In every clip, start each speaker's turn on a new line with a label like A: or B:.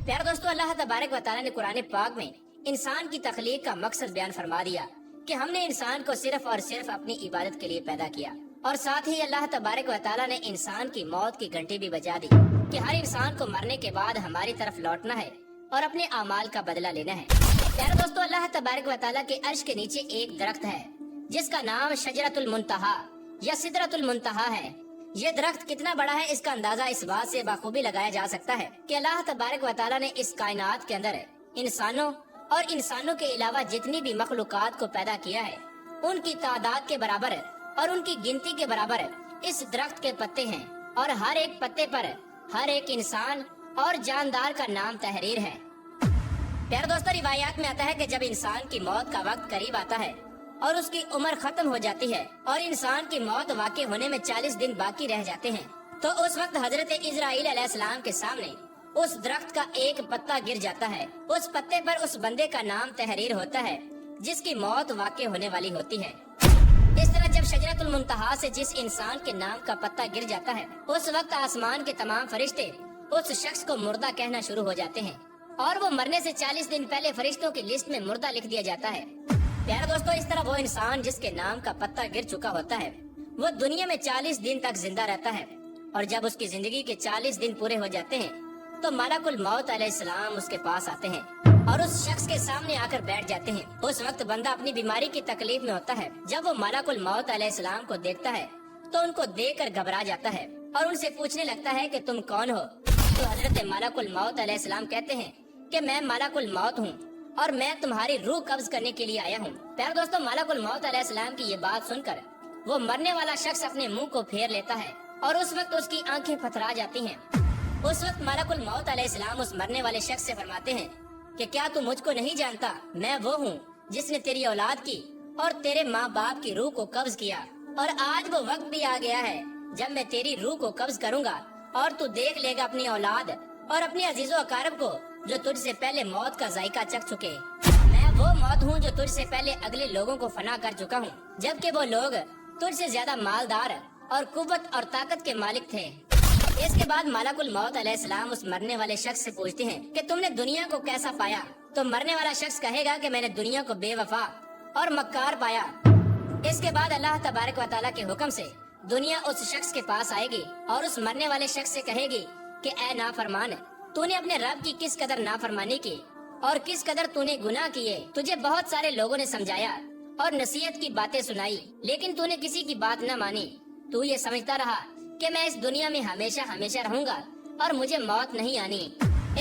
A: प्यारे दोस्तों, अल्लाह तबारक व तआला ने कुरान पाक में इंसान की तख्लीक का मकसद बयान फरमा दिया कि हमने इंसान को सिर्फ और सिर्फ अपनी इबादत के लिए पैदा किया। और साथ ही अल्लाह तबारक व तआला ने इंसान की मौत की घंटी भी बजा दी कि हर इंसान को मरने के बाद हमारी तरफ लौटना है और अपने अमाल का बदला लेना है। प्यारे दोस्तों, अल्लाह तबारक व तआला के अर्श के नीचे एक दरख्त है जिसका नाम शजरतुल मुंतहा या सिदरतुल मुंतहा है। ये दरख्त कितना बड़ा है इसका अंदाजा इस बात से बाखूबी लगाया जा सकता है कि अल्लाह तबारक व तआला ने इस कायनात के अंदर इंसानों और इंसानों के अलावा जितनी भी मखलूकात को पैदा किया है उनकी तादाद के बराबर और उनकी गिनती के बराबर इस दरख्त के पत्ते हैं और हर एक पत्ते पर हर एक इंसान और जानदार का नाम तहरीर है। प्यारे दोस्तों, रिवायात में आता है कि जब इंसान की मौत का वक्त करीब आता है और उसकी उम्र खत्म हो जाती है और इंसान की मौत वाक़ई होने में 40 दिन बाकी रह जाते हैं, तो उस वक्त हजरत इजराइल अलैहिस्सलाम के सामने उस दरख्त का एक पत्ता गिर जाता है। उस पत्ते पर उस बंदे का नाम तहरीर होता है जिसकी मौत वाक़ई होने वाली होती है। इस तरह जब शजरतुल मुंतहा से जिस इंसान के नाम का पत्ता गिर जाता है उस वक्त आसमान के तमाम फरिश्ते उस शख्स को मुर्दा कहना शुरू हो जाते हैं और वो मरने से 40 दिन पहले फरिश्तों की लिस्ट में मुर्दा लिख दिया जाता है। प्यारे दोस्तों, इस तरह वो इंसान जिसके नाम का पत्ता गिर चुका होता है वो दुनिया में 40 दिन तक जिंदा रहता है और जब उसकी जिंदगी के 40 दिन पूरे हो जाते हैं तो मलकुल मौत अलैहिस्सलाम उसके पास आते हैं और उस शख्स के सामने आकर बैठ जाते हैं। उस वक्त बंदा अपनी बीमारी की तकलीफ में होता है। जब वो मलकुल मौत अलैहिस्सलाम को देखता है तो उनको देखकर घबरा जाता है और उनसे पूछने लगता है कि तुम कौन हो। तो हजरत मलकुल मौत अलैहिस्सलाम कहते हैं कि मैं मलकुल मौत हूँ और मैं तुम्हारी रूह कब्ज करने के लिए आया हूँ। प्यारे दोस्तों, मलकुल मौत अलैहिस्सलाम की ये बात सुनकर वो मरने वाला शख्स अपने मुंह को फेर लेता है और उस वक्त उसकी आंखें पथरा जाती हैं। उस वक्त मलकुल मौत अलैहिस्सलाम उस मरने वाले शख्स से फरमाते हैं कि क्या तू मुझको नहीं जानता? मैं वो हूँ जिसने तेरी औलाद की और तेरे माँ बाप की रूह को कब्ज किया और आज वो वक्त भी आ गया है जब मैं तेरी रूह को कब्ज करूँगा और तू देख लेगा अपनी औलाद और अपने अजीजो अकारब को जो तुझसे पहले मौत का जायका चख चुके। मैं वो मौत हूँ जो तुझसे पहले अगले लोगों को फना कर चुका हूँ, जबकि वो लोग तुझसे ज्यादा मालदार और कुव्वत और ताकत के मालिक थे। इसके बाद मलकुल मौत अलैहिस्सलाम उस मरने वाले शख्स से पूछते हैं कि तुमने दुनिया को कैसा पाया? तो मरने वाला शख्स कहेगा कि मैंने दुनिया को बेवफा और मक्कार पाया। इसके बाद अल्लाह तबारक व तआला के हुक्म से दुनिया उस शख्स के पास आएगी और उस मरने वाले शख्स से कहेगी कि ऐ नाफरमान, तूने अपने रब की किस कदर नाफरमानी की और किस कदर तूने गुनाह किए। तुझे बहुत सारे लोगों ने समझाया और नसीहत की बातें सुनाई लेकिन तूने किसी की बात न मानी। तू ये समझता रहा कि मैं इस दुनिया में हमेशा हमेशा रहूंगा और मुझे मौत नहीं आनी।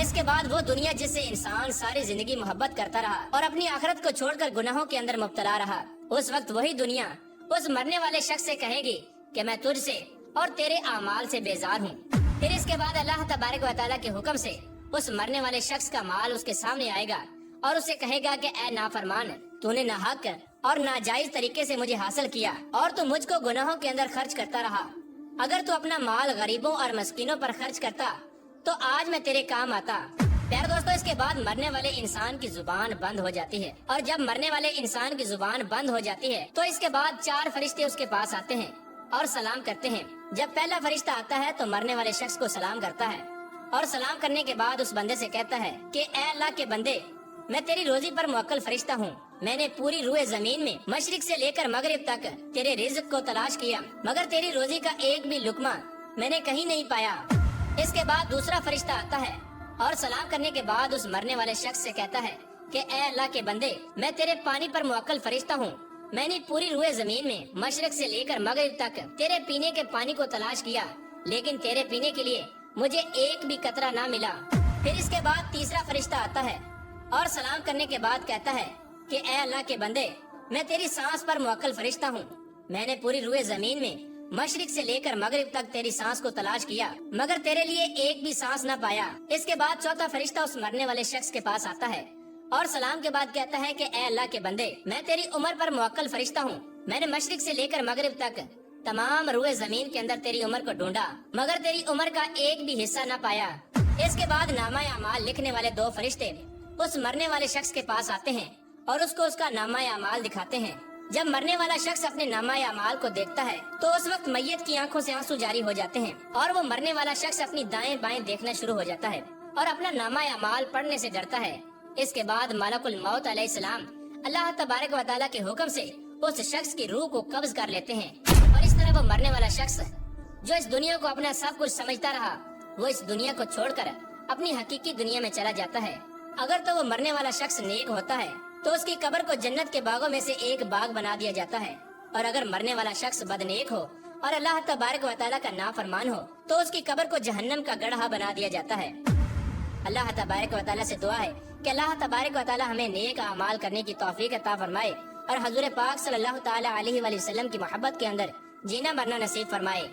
A: इसके बाद वो दुनिया जिससे इंसान सारी जिंदगी मोहब्बत करता रहा और अपनी आखिरत को छोड़कर गुनाहों के अंदर मुब्तला रहा, उस वक्त वही दुनिया उस मरने वाले शख्स से कहेगी कि मैं तुझसे और तेरे आमाल से बेजार हूँ। फिर इसके बाद अल्लाह तबारक व तआला के हुक्म से उस मरने वाले शख्स का माल उसके सामने आएगा और उसे कहेगा कि ऐ नाफरमान, तूने नाहक और नाजायज तरीके से मुझे हासिल किया और तू मुझको गुनाहों के अंदर खर्च करता रहा। अगर तू अपना माल गरीबों और मस्कीनों पर खर्च करता तो आज मैं तेरे काम आता। प्यारे दोस्तों, इसके बाद मरने वाले इंसान की जुबान बंद हो जाती है और जब मरने वाले इंसान की जुबान बंद हो जाती है तो इसके बाद 4 फरिश्ते उसके पास आते हैं और सलाम करते हैं। जब पहला फरिश्ता आता है तो मरने वाले शख्स को सलाम करता है और सलाम करने के बाद उस बंदे से कहता है कि ऐ अल्लाह के बंदे, मैं तेरी रोजी पर मुवक्कल फरिश्ता हूँ। मैंने पूरी रूए जमीन में मशरिक से लेकर मगरिब तक तेरे रिज़्क को तलाश किया मगर तेरी रोजी का एक भी लुकमा मैंने कहीं नहीं पाया। इसके बाद दूसरा फरिश्ता आता है और सलाम करने के बाद उस मरने वाले शख्स से कहता है कि ऐ अल्लाह के बंदे, मैं तेरे पानी पर मुवक्कल फरिश्ता हूँ। मैंने पूरी रूए जमीन में मशरिक से लेकर मगरिब तक तेरे पीने के पानी को तलाश किया लेकिन तेरे पीने के लिए मुझे एक भी कतरा ना मिला। फिर इसके बाद तीसरा फरिश्ता आता है और सलाम करने के बाद कहता है कि ऐ अल्लाह के बंदे, मैं तेरी सांस पर मुवक्कल फरिश्ता हूँ। मैंने पूरी रूए जमीन में मशरिक से लेकर मगरिब तक तेरी सांस को तलाश किया मगर तेरे लिए एक भी सांस न पाया। इसके बाद चौथा फरिश्ता उस मरने वाले शख्स के पास आता है और सलाम के बाद कहता है कि ऐ अल्लाह के बंदे, मैं तेरी उम्र पर मुवक्कल फरिश्ता हूँ। मैंने मशरिक से लेकर मगरिब तक तमाम रूए जमीन के अंदर तेरी उम्र को ढूंढा मगर तेरी उम्र का एक भी हिस्सा न पाया। इसके बाद नामा अमाल लिखने वाले 2 फरिश्ते उस मरने वाले शख्स के पास आते हैं और उसको उसका नामा अमाल दिखाते हैं। जब मरने वाला शख्स अपने नामा अमाल को देखता है तो उस वक्त मैयत की आंखों से आंसू जारी हो जाते हैं और वो मरने वाला शख्स अपनी दाएं बाएं देखना शुरू हो जाता है اور اپنا نامہ اعمال پڑھنے سے ڈرتا ہے، اس کے بعد ملک الموت علیہ السلام اللہ تبارک و تعالیٰ کے حکم سے اس شخص کی روح کو قبض کر لیتے ہیں، اور اس طرح وہ مرنے والا شخص جو اس دنیا کو اپنا سب کچھ سمجھتا رہا، وہ اس دنیا کو چھوڑ کر اپنی حقیقی دنیا میں چلا جاتا ہے۔ اگر تو وہ مرنے والا شخص نیک ہوتا ہے تو اس کی قبر کو جنت کے باغوں میں سے ایک باغ بنا دیا جاتا ہے، اور اگر مرنے والا شخص بدنیک ہو اور اللہ تبارک و تعالیٰ کا نافرمان ہو تو اس کی قبر کو جہنم کا گڑھا بنا دیا جاتا ہے۔ اللہ تبارک و تعالیٰ سے دعا ہے کہ اللہ تبارک و تعالیٰ ہمیں نیک اعمال کرنے کی توفیق عطا فرمائے اور حضور پاک صلی اللہ تعالیٰ علیہ وآلہ وسلم کی محبت کے اندر جینا مرنا نصیب فرمائے۔